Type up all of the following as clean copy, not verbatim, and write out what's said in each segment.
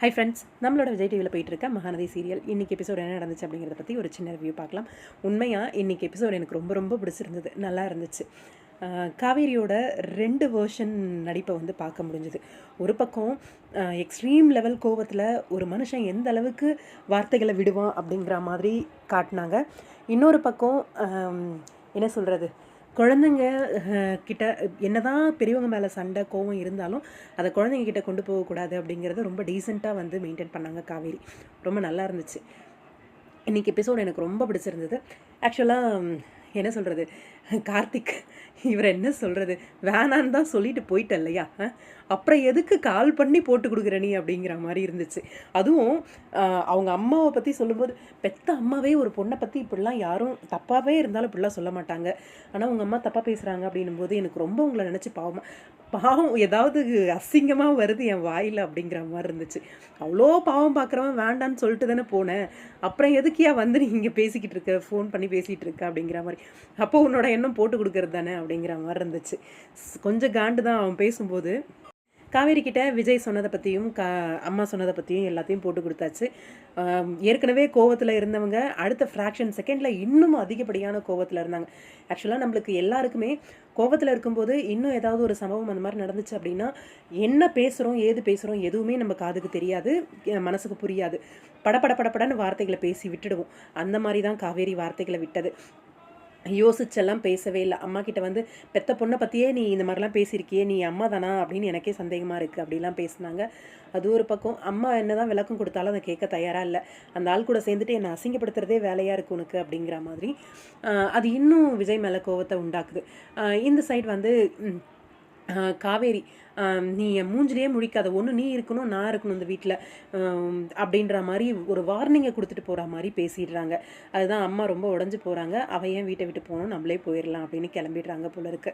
Hi friends, நம்மளோட விஜய் டிவியில் போயிட்டு இருக்க மகாநதி சீரியல் இன்றைக்கி எபிசோட் என்ன நடந்துச்சு அப்படிங்கிறத பற்றி ஒரு சின்ன ரிவ்யூ பார்க்கலாம். உண்மையாக இன்றைக்கி எபிசோட் எனக்கு ரொம்ப ரொம்ப பிடிச்சிருந்தது, நல்லா இருந்துச்சு. காவேரியோட 2 வேர்ஷன் நடிப்பை வந்து பார்க்க முடிஞ்சுது. ஒரு பக்கம் எக்ஸ்ட்ரீம் லெவல் கோவத்தில் ஒரு மனுஷன் எந்த அளவுக்கு வார்த்தைகளை விடுவான் அப்படிங்கிற மாதிரி காட்டினாங்க. இன்னொரு பக்கம் என்ன சொல்கிறது, குழந்தைங்க கிட்ட என்னதான் பெரியவங்க மேலே சண்டை கோவம் இருந்தாலும் அதை குழந்தைங்க கிட்ட கொண்டு போகக்கூடாது அப்படிங்கிறத ரொம்ப டீசெண்டாக வந்து மெயின்டைன் பண்ணாங்க காவேரி. ரொம்ப நல்லா இருந்துச்சு. இன்றைக்கி எபிசோட் எனக்கு ரொம்ப பிடிச்சிருந்தது. ஆக்சுவலாக என்ன சொல்கிறது, கார்த்திக் இவர் என்ன சொல்கிறது, வேணான்னு தான் சொல்லிட்டு போயிட்ட இல்லையா, அப்புறம் எதுக்கு கால் பண்ணி போட்டு கொடுக்குற நீ அப்படிங்கிற மாதிரி இருந்துச்சு. அதுவும் அவங்க அம்மாவை பற்றி சொல்லும்போது, பெத்த அம்மாவே ஒரு பொண்ணை பற்றி இப்படிலாம் யாரும் தப்பாகவே இருந்தாலும் இப்படிலாம் சொல்ல மாட்டாங்க, ஆனால் உங்கள் அம்மா தப்பாக பேசுகிறாங்க அப்படின்னும் போது எனக்கு ரொம்ப உங்களை நினச்சி பாவம் ஏதாவது அசிங்கமாக வருது என் வாயில் அப்படிங்கிற மாதிரி இருந்துச்சு. அவ்வளோ பாவம் பார்க்குறவன் வேண்டான்னு சொல்லிட்டு தானே போனேன், அப்புறம் எதுக்கியா வந்து நீ இங்கே பேசிக்கிட்டு இருக்க, ஃபோன் பண்ணி பேசிகிட்டு இருக்க அப்படிங்கிற மாதிரி, அப்போ உன்னோட எண்ணம் போட்டு கொடுக்கறது தானே அப்படிங்கிற மாதிரி இருந்துச்சு. கொஞ்சம் காண்டு தான் அவன் பேசும்போது. காவேரி கிட்ட விஜய் சொன்னதை பற்றியும் அம்மா சொன்னதை பற்றியும் எல்லாத்தையும் போட்டு கொடுத்தாச்சு. ஏற்கனவே கோவத்தில் இருந்தவங்க அடுத்த ஃப்ராக்ஷன் செகண்டில் இன்னும் அதிகப்படியான கோவத்தில் இருந்தாங்க. ஆக்சுவலாக நம்மளுக்கு எல்லாருக்குமே கோவத்தில் இருக்கும்போது இன்னும் ஏதாவது ஒரு சம்பவம் அந்த மாதிரி நடந்துச்சு அப்படின்னா என்ன பேசுகிறோம் ஏது பேசுகிறோம் எதுவுமே நம்ம காதுக்கு தெரியாது, மனசுக்கு புரியாது. படப்படன்னு வார்த்தைகளை பேசி விட்டுடுவோம். அந்த மாதிரி தான் காவேரி வார்த்தைகளை விட்டது. யோசிச்செல்லாம் பேசவே இல்லை. அம்மா கிட்ட வந்து பெத்த பொண்ணை பற்றியே நீ இந்த மாதிரிலாம் பேசியிருக்கியே, நீ அம்மா தானா அப்படின்னு எனக்கே சந்தேகமாக இருக்குது அப்படிலாம் பேசினாங்க. அது ஒரு பக்கம். அம்மா என்ன தான் விளக்கம் கொடுத்தாலும் அதை கேட்க தயாராக இல்லை. அந்த ஆள் கூட சேர்ந்துட்டு என்னை அசிங்கப்படுத்துறதே வேலையாக இருக்குது உனக்கு அப்படிங்கிற மாதிரி அது இன்னும் விஜய் மேலே கோவத்தை உண்டாக்குது. இந்த சைடு வந்து காவேரி, நீ என் மூஞ்சிலேயே முழிக்காத, ஒன்று நீ இருக்கணும் நான் இருக்கணும் இந்த வீட்டில் அப்படின்ற மாதிரி ஒரு வார்னிங்கை கொடுத்துட்டு போகிற மாதிரி பேசிடுறாங்க. அதுதான் அம்மா ரொம்ப உடஞ்சி போகிறாங்க. அவள் ஏன் வீட்டை விட்டு போகணும், நம்மளே போயிடலாம் அப்படின்னு கிளம்பிடுறாங்க போல இருக்கு.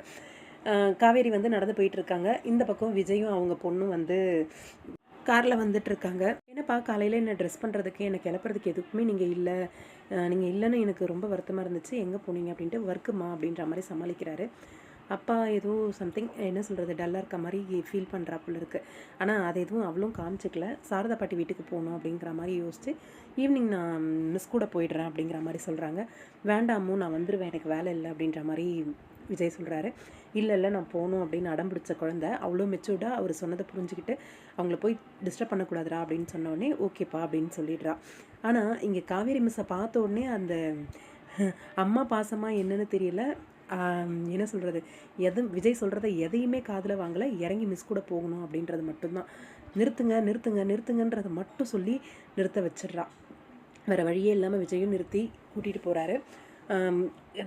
காவேரி வந்து நடந்து போயிட்டுருக்காங்க. இந்த பக்கம் விஜயும் அவங்க பொண்ணும் வந்து காரில் வந்துட்டுருக்காங்க. என்னப்பா காலையில் என்ன ட்ரெஸ் பண்ணுறதுக்கு எனக்கு கிளப்புறதுக்கு எதுக்குமே நீங்கள் இல்லைன்னு எனக்கு ரொம்ப வருத்தமாக இருந்துச்சு, எங்கே போனீங்க அப்படின்ட்டு. ஒர்க்குமா அப்படின்ற மாதிரி சமாளிக்கிறாரு. அப்பா ஏதோ சம்திங் என்ன சொல்கிறது டல்லாக இருக்க மாதிரி ஃபீல் பண்ணுறாப்புல இருக்குது. ஆனால் அது எதுவும் அவ்வளோ காமிச்சிக்கல. சாரதா பாட்டி வீட்டுக்கு போகணும் அப்படிங்கிற மாதிரி யோசிச்சு ஈவினிங் நான் மிஸ் கூட போயிடுறேன் அப்படிங்கிற மாதிரி சொல்கிறாங்க. வேண்டாமோ நான் வந்துடுவேன், எனக்கு வேலை இல்லை அப்படின்ற மாதிரி விஜய் சொல்கிறாரு. இல்லை நான் போகணும் அப்படின்னு அடம் பிடிச்ச குழந்தை அவ்வளோ மெச்சூர்டாக அவர் சொன்னதை புரிஞ்சுக்கிட்டு அவங்கள போய் டிஸ்டர்ப் பண்ணக்கூடாதுரா அப்படின்னு சொன்னோடனே ஓகேப்பா அப்படின்னு சொல்லிடுறா. ஆனால் இங்கே காவேரி மிஸ்ஸை பார்த்த உடனே அந்த அம்மா பாசமாக என்னன்னு தெரியல, என்ன சொல்கிறது, விஜய் சொல்கிறத எதையுமே காதில் வாங்கலை. இறங்கி மிஸ் கூட போகணும் அப்படின்றது மட்டும்தான். நிறுத்துங்கன்றதை மட்டும் சொல்லி நிறுத்த வச்சிட்றா. வேறு வழியே இல்லாமல் விஜயும் நிறுத்தி கூட்டிகிட்டு போகிறாரு.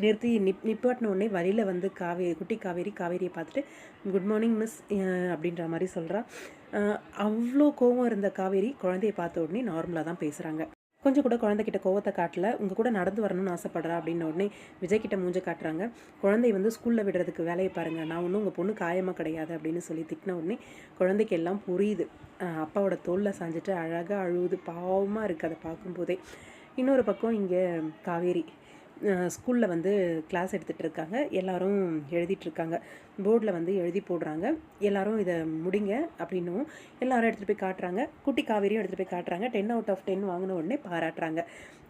நிறுத்தி நிப்பாட்டின உடனே வழியில் வந்து குட்டி காவேரியை பார்த்துட்டு குட் மார்னிங் மிஸ் அப்படின்ற மாதிரி சொல்கிறா. அவ்வளோ கோவம் இருந்த காவேரி குழந்தையை பார்த்த உடனே நார்மலாக தான் பேசுகிறாங்க. கொஞ்சம் கூட குழந்தைகிட்ட கோவத்தை காட்டல. உங்கள் கூட நடந்து வரணும்னு ஆசைப்படுறா அப்படின்ன உடனே விஜய்கிட்ட மூஞ்ச காட்டுறாங்க. குழந்தை வந்து ஸ்கூலில் விடுறதுக்கு வேலையை பாருங்கள், நான் ஒன்றும் உங்கள் பொண்ணு காயமாக கிடையாது அப்படின்னு சொல்லி திட்டின உடனே குழந்தைக்கு எல்லாம் புரியுது. அப்பாவோட தோளில் சாஞ்சிட்டு அழகாக அழுவுது. பாவமாக இருக்குது அதை பார்க்கும்போதே. இன்னொரு பக்கம் இங்கே காவேரி ஸ்கூலில் வந்து கிளாஸ் எடுத்துகிட்டு இருக்காங்க. எல்லோரும் எழுதிட்டுருக்காங்க. போர்டில் வந்து எழுதி போடுறாங்க. எல்லோரும் இதை முடிங்க அப்படின்னும் எல்லோரும் எடுத்துகிட்டு போய் காட்டுறாங்க. குட்டி காவேரியும் எடுத்துகிட்டு போய் காட்டுறாங்க. 10 out of 10 வாங்கின உடனே பாராட்டுறாங்க.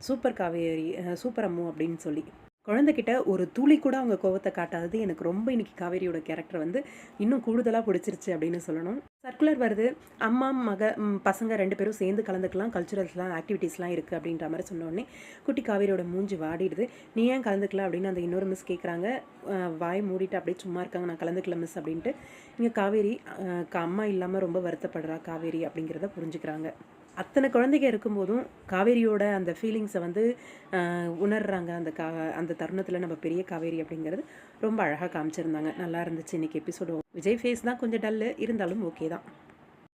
சூப்பர் காவேரி, சூப்பர் அம்மு அப்படின்னு சொல்லி. குழந்தைகிட்ட ஒரு துளி கூட அவங்க கோவத்தை காட்டாதது எனக்கு ரொம்ப இன்றைக்கி காவேரியோட கேரக்டர் வந்து இன்னும் கூடுதலாக பிடிச்சிருச்சு அப்படின்னு சொல்லணும். சர்க்குலர் வருது, அம்மா பசங்க 2 பேரும் சேர்ந்து கலந்துக்கலாம், கல்ச்சுரல்ஸ்லாம் ஆக்டிவிட்டீஸ்லாம் இருக்குது அப்படின்ற மாதிரி சொன்னோடனே குட்டி காவேரியோட மூஞ்சி வாடிடுது. நீ ஏன் கலந்துக்கல அப்படின்னு அந்த இன்னொரு மிஸ் கேட்குறாங்க. வாய் மூடிட்டு அப்படியே சும்மா இருக்காங்க, நான் கலந்துக்கல மிஸ் அப்படின்ட்டு. இங்கே காவேரி அம்மா இல்லாமல் ரொம்ப வருத்தப்படுறா காவேரி அப்படிங்கிறத புரிஞ்சுக்கிறாங்க. அத்தனை குழந்தைங்க இருக்கும்போதும் காவேரியோட அந்த ஃபீலிங்ஸை வந்து உணர்றாங்க. அந்த தருணத்தில் நம்ம பெரிய காவேரி அப்படிங்கிறது ரொம்ப அழகாக காமிச்சிருந்தாங்க. நல்லா இருந்துச்சு இன்றைக்கி எபிசோடு. விஜய் ஃபேஸ் தான் கொஞ்சம் டல்லு இருந்தாலும் ஓகே தான்.